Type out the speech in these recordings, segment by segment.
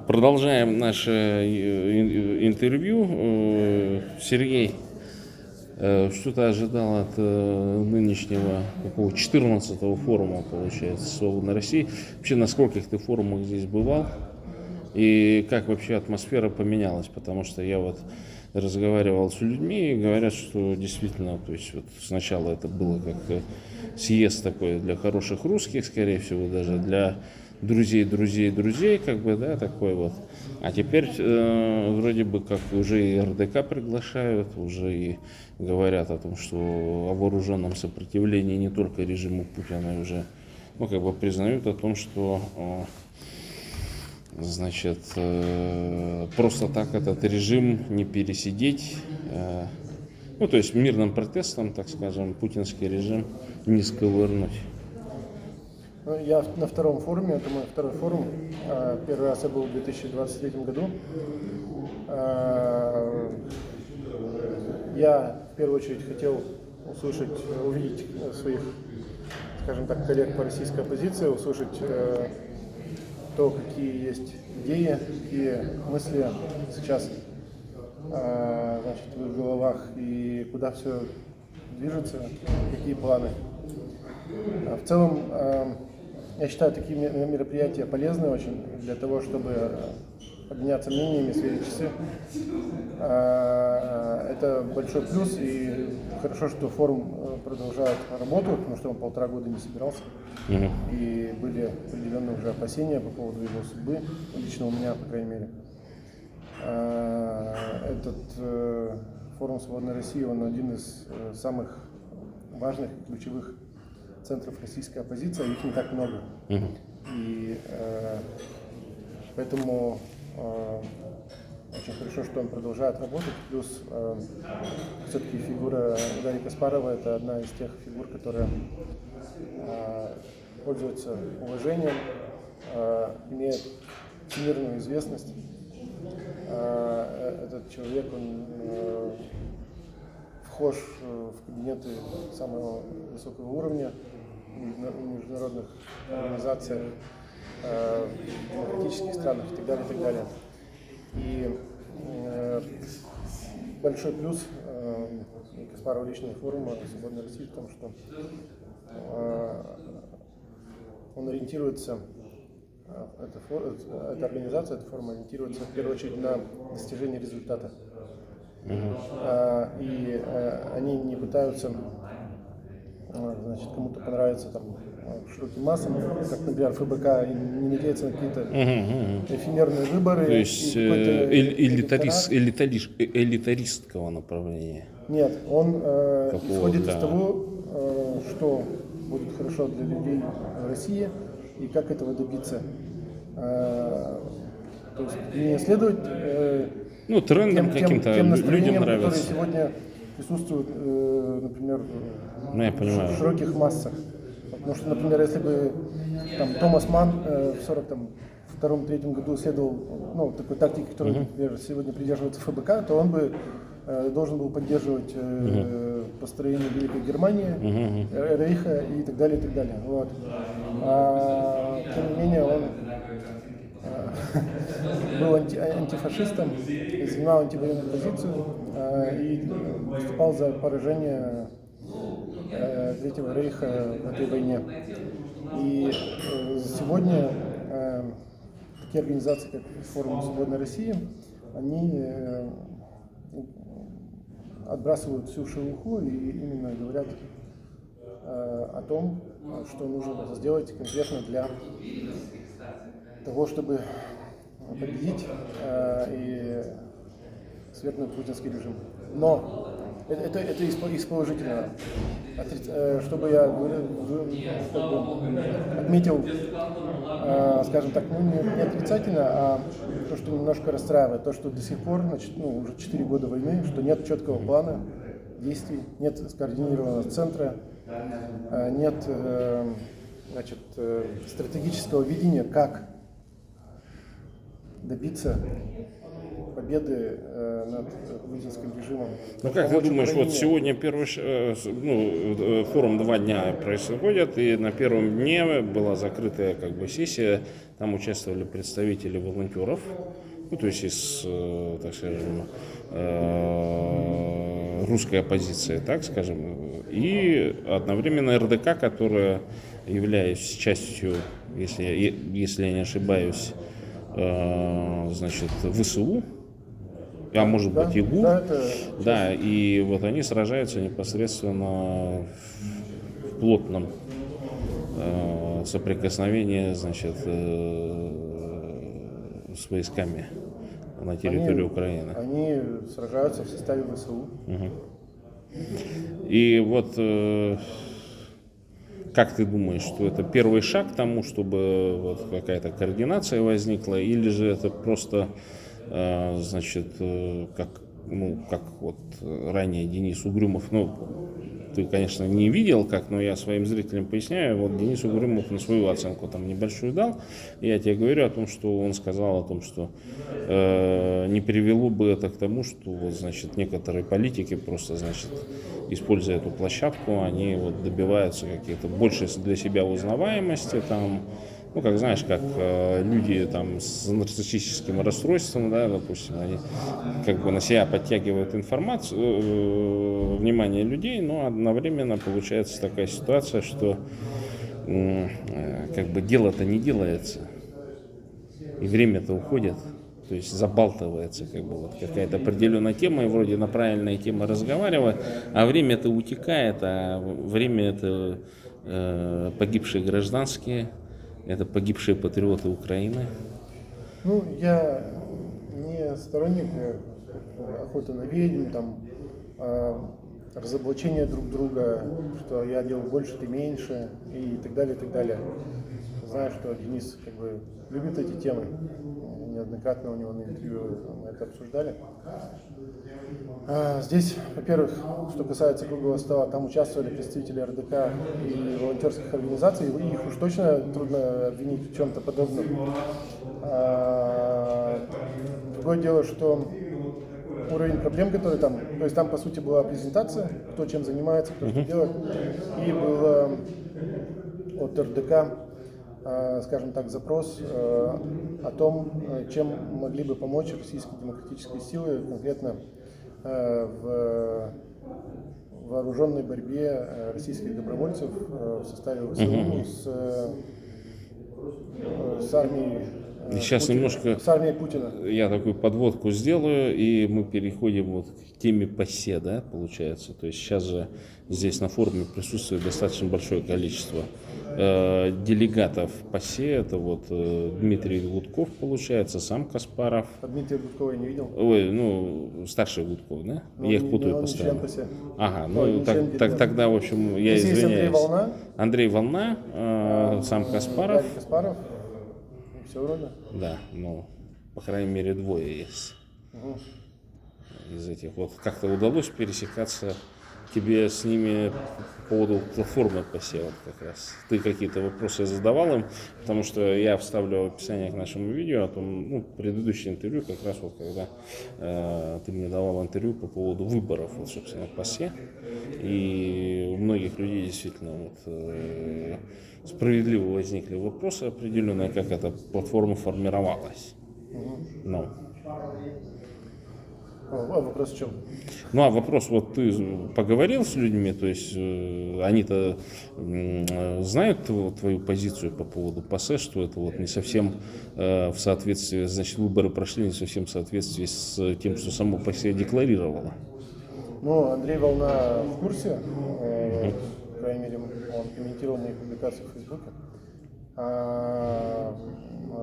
Продолжаем наше интервью. Сергей, что ты ожидал от нынешнего какого 14-го форума, получается, «Свободной России»? Вообще, на скольких ты форумах здесь бывал? И как вообще атмосфера поменялась? Потому что я вот разговаривал с людьми и говорят, что действительно, то есть вот сначала это было как съезд такой для хороших русских, скорее всего, даже для друзей, как бы, да, такой вот. А теперь вроде бы как уже и РДК приглашают, уже и говорят о том, что о вооруженном сопротивлении не только режиму Путина, уже, ну, как бы признают о том, что значит, просто так этот режим не пересидеть. Ну, то есть мирным протестом, так скажем, путинский режим не сковырнуть. Я на втором форуме, это мой второй форум. Первый раз я был в 2023 году. Я в первую очередь хотел увидеть своих, скажем так, коллег по российской оппозиции, услышать то, какие есть идеи, какие мысли сейчас значит, в их головах и куда все движется, какие планы. В целом, я считаю такие мероприятия полезны очень для того, чтобы обменяться мнениями, сверить часы. Это большой плюс, и хорошо, что форум продолжает работу, потому что он 1,5 года не собирался. И были определенные уже опасения по поводу его судьбы, лично у меня, по крайней мере. Этот форум «Свободной России», он один из самых важных и ключевых центров российской оппозиции, их не так много. И поэтому очень хорошо, что он продолжает работать. Плюс все-таки фигура Гарри Каспарова – это одна из тех фигур, которая пользуется уважением, имеет всемирную известность. Этот человек, он вхож в кабинеты самого высокого уровня в международных организациях, в демократических странах и так далее, и так далее. И большой плюс и Каспарова личного форума «Свободной России» в том, что он ориентируется, эта организация, эта форма ориентируется в первую очередь на достижение результата. И они не пытаются, значит, кому-то понравиться там широким массам, как, например, ФБК, не надеется на какие-то эфемерные выборы. То есть элитаристского направления. Нет, он исходит из того, что будет хорошо для людей в России и как этого добиться. То есть не следовать трендам каким-то людям нравится. Которые сегодня присутствуют, например, в широких массах. Потому что, например, если бы там, Томас Манн в 1942-1943 году следовал такой тактике, которой, например, сегодня придерживается ФБК, то он бы должен был поддерживать построение Великой Германии, Рейха и так далее, и так далее. Вот. Тем не менее, он был антифашистом, занимал антивоенную позицию и выступал за поражение Третьего Рейха в этой войне. И сегодня такие организации, как Форум «Свободной России», они отбрасывают всю шелуху и именно говорят о том, что нужно сделать конкретно для того, чтобы победить и свергнуть путинский режим. Но это из положительного. Чтобы я отметил, скажем так, не отрицательно, а то, что немножко расстраивает, то, что до сих пор, значит, уже 4 года войны, что нет четкого плана действий, нет скоординированного центра, нет, значит, стратегического видения, как добиться победы над грузинским режимом. Ну как ты думаешь, вот сегодня первый форум 2 дня происходит, и на первом дне была закрытая как бы сессия, там участвовали представители волонтеров, ну то есть из, так скажем, русской оппозиции, так скажем, и одновременно РДК, которая, являясь частью, если я не ошибаюсь, значит, ВСУ, а может быть ИГУ, да, и вот они сражаются непосредственно в плотном соприкосновении, значит, с войсками на территории Украины. Они сражаются в составе ВСУ. И вот как ты думаешь, что это первый шаг к тому, чтобы вот какая-то координация возникла, или же это просто, значит, как вот ранее Денис Угрюмов, ну, ты, конечно, не видел как, но я своим зрителям поясняю, вот Денис Угрюмов на свою оценку там небольшую дал, и я тебе говорю о том, что он сказал о том, что не привело бы это к тому, что вот, значит, некоторые политики просто, значит, используя эту площадку, они вот добиваются каких-то большей для себя узнаваемости, там, ну, как знаешь, как люди там с нарциссическим расстройством, да, допустим, они как бы на себя подтягивают информацию, внимание людей, но одновременно получается такая ситуация, что как бы дело-то не делается, и время-то уходит. То есть забалтывается как бы вот какая-то определенная тема, и вроде на правильные темы разговаривать, а время-то утекает, а время это погибшие гражданские, это погибшие патриоты Украины. Ну, я не сторонник охоты на ведьм, там, разоблачения друг друга, что я делаю больше, ты меньше, и так далее, и так далее. Знаю, что Денис как бы любит эти темы. Неоднократно у него на интервью мы это обсуждали. Здесь, во-первых, что касается круглого стола, там участвовали представители РДК и волонтерских организаций, и их уж точно трудно обвинить в чем-то подобном. Другое дело, что уровень проблем, который там, то есть там по сути была презентация, кто чем занимается, кто что делает, и было от РДК, скажем так, запрос о том, чем могли бы помочь российские демократические силы, конкретно в вооруженной борьбе российских добровольцев в составе ВСУ с армией. Сейчас немножко с армией Путина. Я такую подводку сделаю, и мы переходим вот к теме ПАСЕ, да, получается. То есть сейчас же здесь на форуме присутствует достаточно большое количество делегатов ПАСЕ. Это вот Дмитрий Гудков, получается, сам Каспаров. А Дмитрия Гудкова я не видел. Ой, ну, старший Гудков, да? Но я их путаю постоянно. Ага, ну тогда, в общем, я извиняюсь. Андрей Волна, сам Каспаров. Каспаров. Все вроде? Да, ну, по крайней мере, двое есть. Из этих. Вот как-то удалось пересекаться тебе с ними по поводу платформы ПАСЕ, вот как раз. Ты какие-то вопросы задавал им, потому что я вставлю в описание к нашему видео о том, ну, предыдущее интервью, как раз вот когда ты мне давал интервью по поводу выборов, вот, собственно, ПАСЕ. И у многих людей действительно вот, справедливо возникли вопросы определенные, как эта платформа формировалась. Ну. А вопрос в чем? Ну, а вопрос, вот ты поговорил с людьми, то есть они-то знают твою позицию по поводу ПАСЕ, что это вот не совсем в соответствии, значит, выборы прошли не совсем в соответствии с тем, что само ПАСЕ декларировало? Ну, Андрей Волна в курсе, по крайней мере, он комментировал мои публикации в Фейсбуке.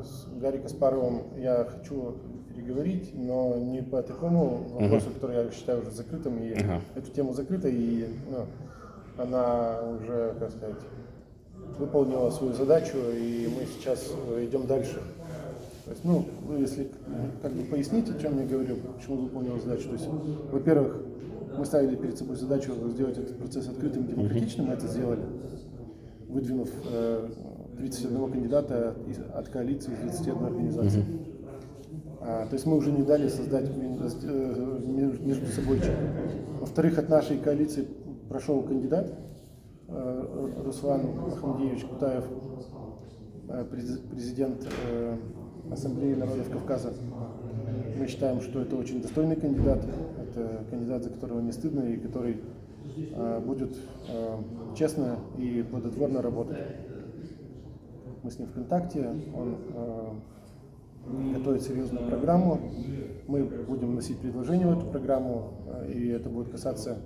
С Гарри Каспаровым я хочу переговорить, но не по такому вопросу, который я считаю уже закрытым, и эту тему закрыта, и она уже, как сказать, выполнила свою задачу, и мы сейчас идем дальше. То есть, ну, если как бы пояснить, о чем я говорю, почему выполнила задачу. То есть, во-первых, мы ставили перед собой задачу сделать этот процесс открытым и демократичным, мы это сделали, выдвинув 31 кандидата от коалиции из 21 организации. То есть мы уже не дали создать между собой. Во-вторых, от нашей коалиции прошел кандидат Руслан Ахмадиевич Кутаев, президент Ассамблеи народов Кавказа. Мы считаем, что это очень достойный кандидат, это кандидат, за которого не стыдно и который будет честно и плодотворно работать. Мы с ним в контакте, он готовит серьезную программу, мы будем вносить предложения в эту программу, и это будет касаться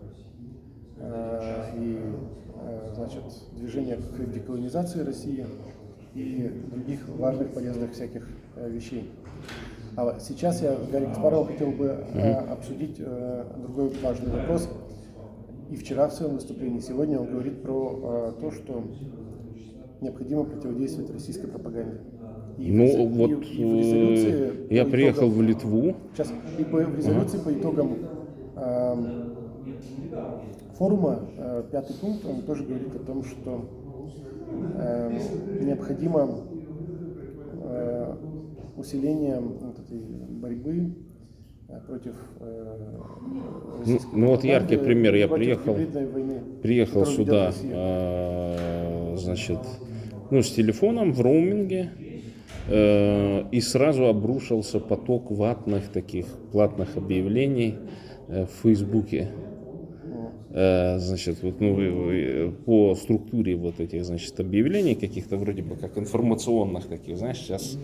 значит, движения к деколонизации России и других важных, полезных всяких вещей. А сейчас я с Гарри Каспаровым хотел бы обсудить другой важный вопрос. И вчера в своем выступлении, сегодня он говорит про то, что необходимо противодействовать российской пропаганде. Я приехал в Литву. Сейчас, и в резолюции по итогам форума, 5-й пункт, он тоже говорит о том, что необходимо усиление вот этой борьбы против ну вот яркий пример. Я войны, приехал сюда, значит, с телефоном в роуминге, и сразу обрушился поток ватных таких платных объявлений в Фейсбуке. Значит, вот, по структуре вот этих, значит, объявлений каких-то вроде бы как информационных таких, знаешь, сейчас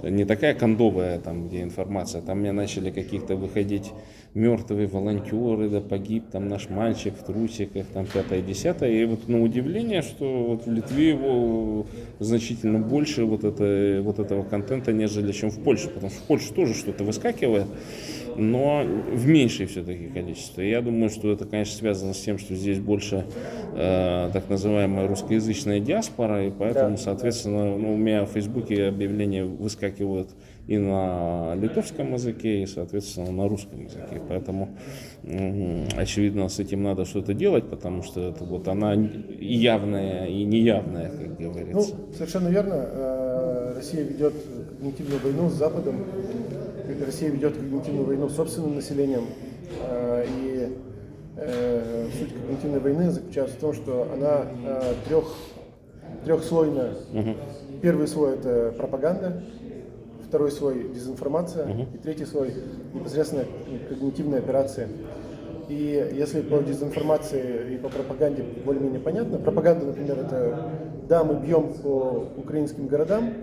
не такая кондовая там, где информация, там мне начали каких-то выходить мертвые волонтеры, да погиб там наш мальчик в трусиках, там 5-10, и вот на удивление, что вот в Литве его значительно больше вот этого контента, нежели чем в Польше, потому что в Польше тоже что-то выскакивает, но в меньшее все-таки количество. И я думаю, что это, конечно, связано с тем, что здесь больше так называемая русскоязычная диаспора, и поэтому, соответственно, у меня в Фейсбуке объявления выскакивают и на литовском языке, и, соответственно, на русском языке. Поэтому, очевидно, с этим надо что-то делать, потому что это вот она и явная, и неявная, как говорится. Совершенно верно. Россия ведет когнитивную войну с Западом. Россия ведет когнитивную войну с собственным населением. И суть когнитивной войны заключается в том, что она трехслойная. Первый слой – это пропаганда, второй слой – дезинформация, и третий слой – непосредственно когнитивные операции. И если по дезинформации и по пропаганде более-менее понятно, пропаганда, например, это да, мы бьем по украинским городам,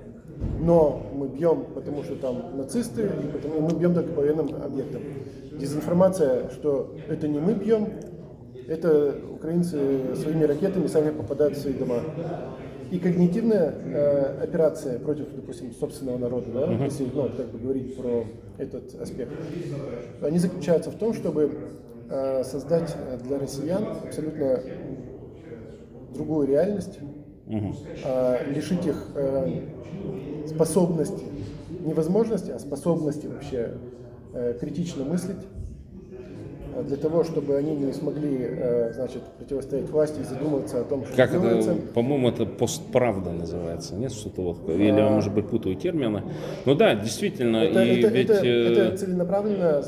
но мы бьем, потому что там нацисты, и мы бьем только по военным объектам. Дезинформация, что это не мы бьем, это украинцы своими ракетами сами попадают в свои дома. И когнитивная операция против, допустим, собственного народа, да, если как бы говорить про этот аспект, они заключаются в том, чтобы создать для россиян абсолютно другую реальность, лишить их способности, не возможности, а способности вообще критично мыслить, для того, чтобы они не смогли, значит, противостоять власти и задумываться о том, что как делается. Это, по-моему, это постправда называется, нет? Что-то вот, или я, может быть, путаю термины. Ну да, действительно. Это целенаправленная,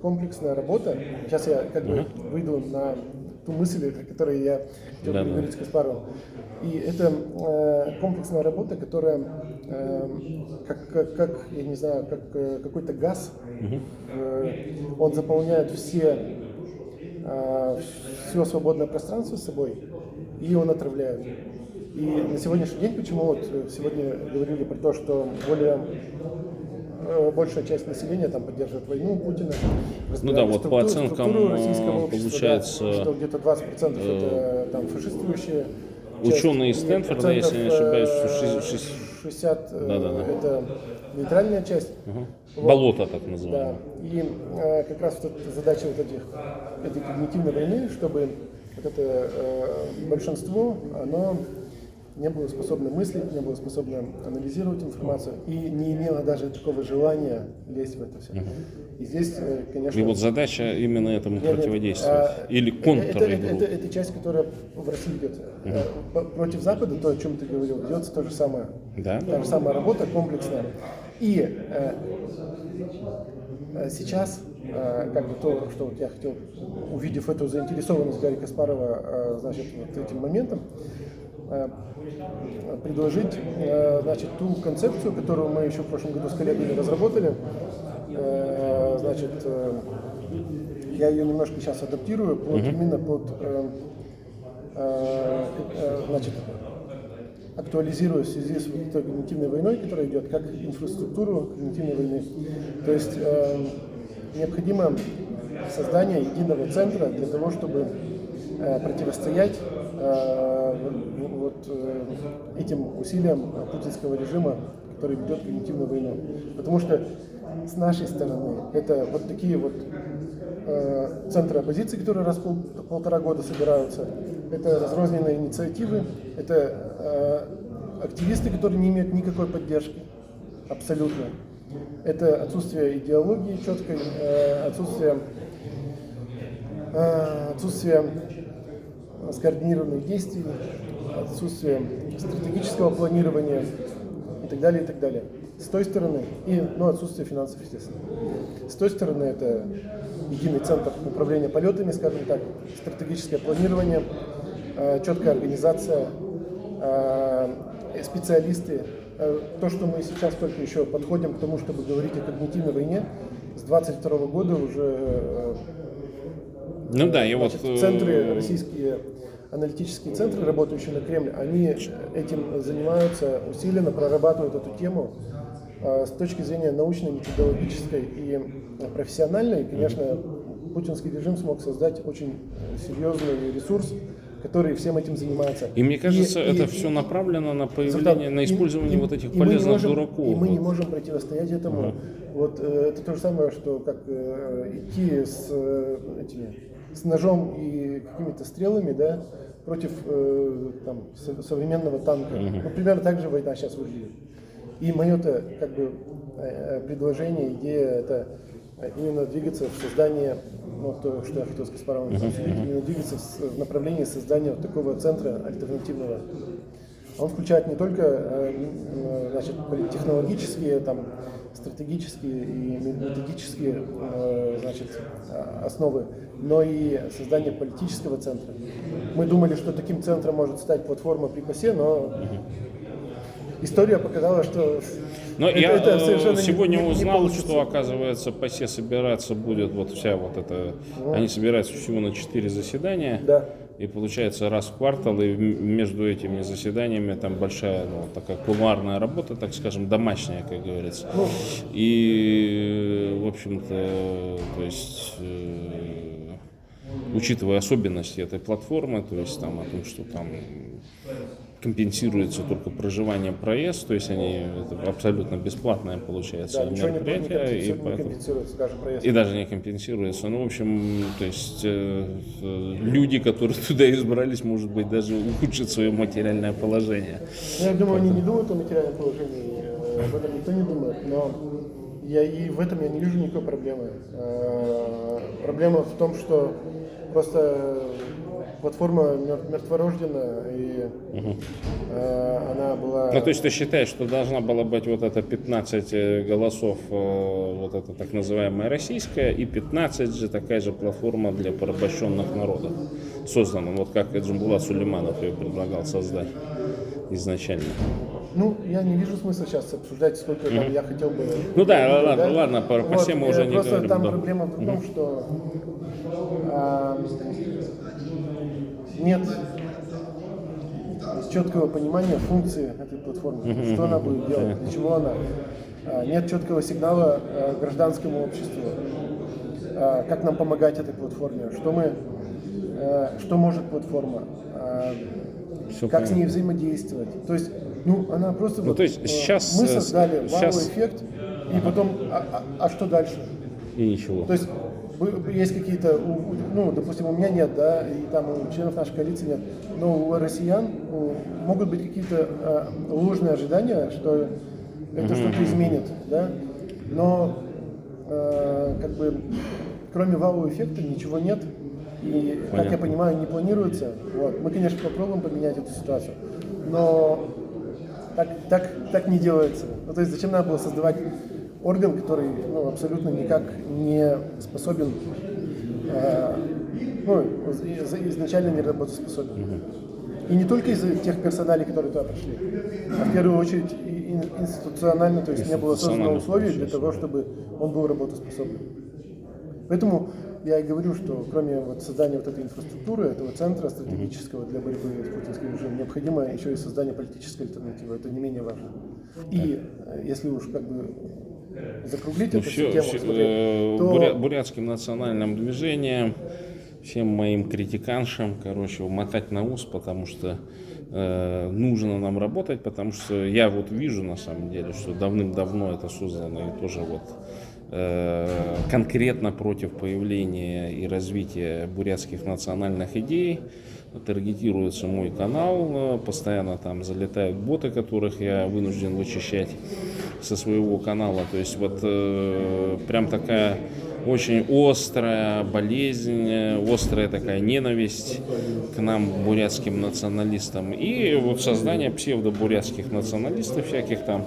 комплексная работа. Сейчас я как бы выйду на ту мысль, о которой я хотел говорить с Каспаровым. И это комплексная работа, которая как я не знаю, как какой-то газ, он заполняет все свободное пространство с собой, и он отравляет. И на сегодняшний день, почему вот сегодня говорили про то, что большая часть населения там поддерживает войну Путина. Ну да, вот по оценкам российского общества, получается, да, что где-то 20% это там фашистующие. Ученые из Стэнфорда, если не ошибаюсь, 60 это нейтральная часть. Вот. Болото, так называемое. Да. И как раз вот задача вот этой когнитивной войны, чтобы вот это большинство, оно не было способно мыслить, не было способно анализировать информацию и не имела даже такого желания лезть в это все. И здесь, конечно... И вот задача именно этому противодействовать. Или контр-игру. Это часть, которая в России идет. Против Запада, то, о чем ты говорил, ведется то же самое. Да? Та же самая работа, комплексная. И сейчас, как бы то, что вот я хотел, увидев эту заинтересованность Гарри Каспарова, значит, вот этим моментом, предложить, значит, ту концепцию, которую мы еще в прошлом году с коллегами разработали. Значит, я ее немножко сейчас адаптирую именно под, значит, актуализирую в связи с вот той когнитивной войной, которая идет, как инфраструктуру когнитивной войны. То есть необходимо создание единого центра для того, чтобы противостоять этим усилиям путинского режима, который ведет когнитивную войну. Потому что с нашей стороны это вот такие вот центры оппозиции, которые раз в полтора года собираются, это разрозненные инициативы, это активисты, которые не имеют никакой поддержки, абсолютно. Это отсутствие идеологии четкой, отсутствие скоординированных действий, отсутствие стратегического планирования и так далее, и так далее. С той стороны, отсутствие финансов, естественно. С той стороны это единый центр управления полетами, скажем так, стратегическое планирование, четкая организация, специалисты. То, что мы сейчас только еще подходим к тому, чтобы говорить о когнитивной войне, с 22 года уже центры, российские аналитические центры, работающие на Кремле, они этим занимаются усиленно, прорабатывают эту тему с точки зрения научной, методологической и профессиональной. И, конечно, путинский режим смог создать очень серьезный ресурс, который всем этим занимается. И мне кажется, это все направлено на появление, на использование вот этих полезных дураков. И мы не можем противостоять этому. Вот это то же самое, что как идти с ножом и какими-то стрелами, да, против современного танка. Примерно так же война сейчас выглядит. И мое-то как бы предложение, идея, это именно двигаться в создании, то, что я хотел с Каспаровым обсудить, именно двигаться в направлении создания вот такого центра альтернативного. Он включает не только технологические, стратегические и методические основы, но и создание политического центра. Мы думали, что таким центром может стать платформа при ПАСЕ, но история показала, что я сегодня узнал, что, оказывается, ПАСЕ собираться будет вся вот эта... Они собираются всего на 4 заседания. Да. И получается раз в квартал, и между этими заседаниями там большая, такая кулуарная работа, так скажем, домашняя, как говорится. И, в общем-то, то есть... учитывая особенности этой платформы, то есть о том, что там компенсируется только проживание, проезд, то есть это абсолютно бесплатное получается мероприятие, и даже не компенсируется. В общем, то есть люди, которые туда избрались, может быть, даже ухудшат свое материальное положение. Я думаю, они не думают о материальном положении, об этом никто не думает, но в этом я не вижу никакой проблемы. Проблема в том, что просто платформа мертворождена, и она была... То есть ты считаешь, что должна была быть вот это 15 голосов, вот это так называемая российская, и 15 же такая же платформа для порабощенных народов создана, вот как Эджембулат Сулейманов ее предлагал создать изначально. Я не вижу смысла сейчас обсуждать, сколько я хотел бы... Ладно, по всем мы уже не говорим. Просто там проблема в том, что нет четкого понимания функции этой платформы, что она будет делать, для чего она. Нет четкого сигнала гражданскому обществу, как нам помогать этой платформе, что может платформа, как с ней взаимодействовать. То есть, она просто... то есть сейчас, мы создали вау-эффект, и потом, что дальше? И ничего. То есть, есть какие-то, ну, допустим, у меня нет, да, и там у членов нашей коалиции нет, но у россиян могут быть какие-то ложные ожидания, что это что-то изменит, да, но как бы кроме вау-эффекта ничего нет, и, как я понимаю, не планируется. Вот. Мы, конечно, попробуем поменять эту ситуацию, но так не делается. Ну, то есть зачем надо было создавать орган, который абсолютно никак не способен, изначально не работоспособен. И не только из-за тех персоналей, которые туда пришли, а в первую очередь и институционально, то есть не было создано условий для того, чтобы он был работоспособным. Поэтому я и говорю, что кроме создания этой инфраструктуры, этого центра стратегического для борьбы с путинским режимом, необходимо еще и создание политической альтернативы. Это не менее важно. И если уж закруглить эту тему, то бурятским национальным движением, всем моим критиканшам, умотать на ус, потому что нужно нам работать, потому что я вижу на самом деле, что давным-давно это создано и тоже конкретно против появления и развития бурятских национальных идей. Таргетируется мой канал, постоянно там залетают боты, которых я вынужден вычищать со своего канала. То есть прям такая очень острая болезнь, острая такая ненависть к нам, бурятским националистам. И создание псевдо-бурятских националистов всяких там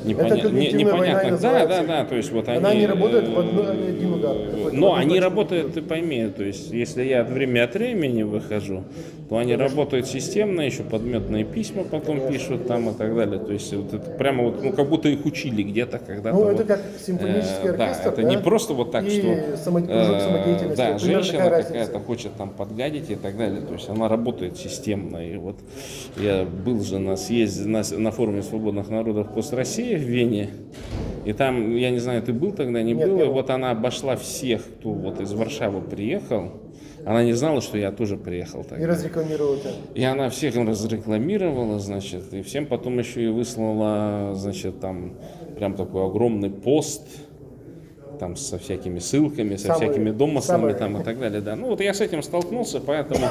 непонятных. Да. То есть она не работает в один удар. Но они работают, ты пойми, то есть если я время от времени выхожу, то они работают системно, еще подметные письма потом пишут там и так далее. То есть это прямо как будто их учили где-то когда-то. Ну, это как симфонический оркестр, да? Это не просто так, и что кружок самодеятельности. Да, женщина какая-то хочет там подгадить и так далее. То есть она работает системно. И я был же на съезде, на форуме свободных народов Пост России в Вене. И там, я не знаю, ты был тогда, не был? И она обошла всех, кто из Варшавы приехал. Она не знала, что я тоже приехал тогда. И разрекламировала тебя. И она всех разрекламировала, и всем потом еще и выслала, там прям такой огромный пост, там со всякими ссылками, со всякими домыслами там и так далее. Да. Я с этим столкнулся, поэтому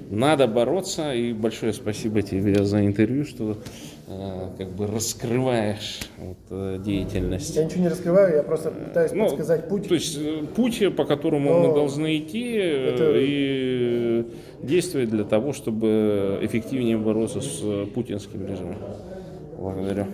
надо бороться. И большое спасибо тебе за интервью, что раскрываешь деятельность. Я ничего не раскрываю, я просто пытаюсь подсказать путь. То есть путь, по которому мы должны идти и действовать для того, чтобы эффективнее бороться с путинским режимом. Благодарю.